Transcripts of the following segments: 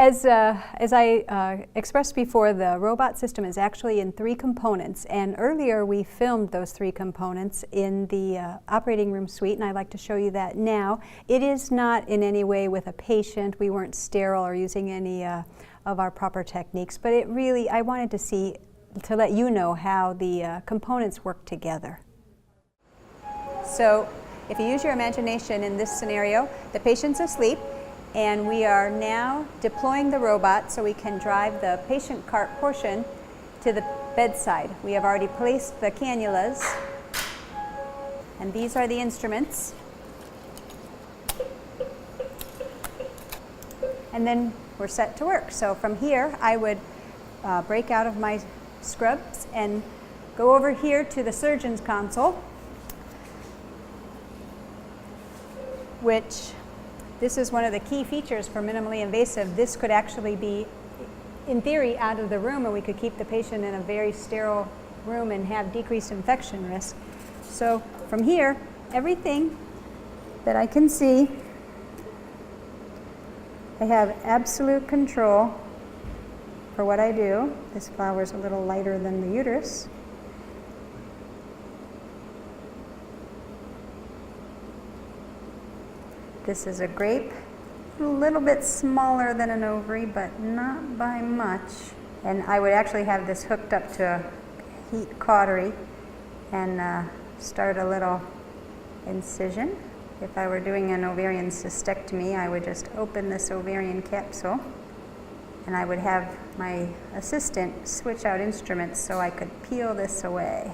As I expressed before, the robot system is actually in 3 components, and earlier we filmed those 3 components in the operating room suite, and I'd like to show you that now. It is not in any way with a patient. We weren't sterile or using any of our proper techniques, but it really, I wanted to let you know how the components work together. So if you use your imagination in this scenario, the patient's asleep, and we are now deploying the robot so we can drive the patient cart portion to the bedside. We have already placed the cannulas, and these are the instruments. And then we're set to work. So from here, I would break out of my scrubs and go over here to the surgeon's console, which this is one of the key features for minimally invasive. This could actually be, in theory, out of the room, and we could keep the patient in a very sterile room and have decreased infection risk. So from here, everything that I can see, I have absolute control for what I do. This flower is a little lighter than the uterus. This is a grape, a little bit smaller than an ovary, but not by much. And I would actually have this hooked up to a heat cautery and start a little incision. If I were doing an ovarian cystectomy, I would just open this ovarian capsule, and I would have my assistant switch out instruments so I could peel this away.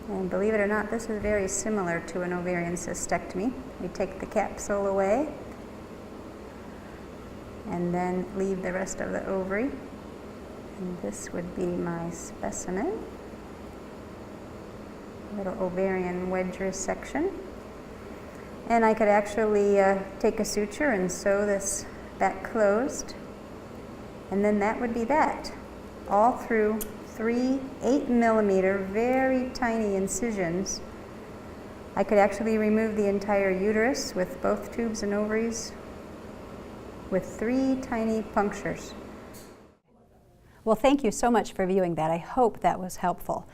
And believe it or not, this is very similar to an ovarian cystectomy. We take the capsule away and then leave the rest of the ovary. And this would be my specimen. Little ovarian wedge resection. And I could actually take a suture and sew this back closed. And then that would be that. All through 3 8mm, very tiny incisions. I could actually remove the entire uterus with both tubes and ovaries with 3 tiny punctures. Well, thank you so much for viewing that. I hope that was helpful.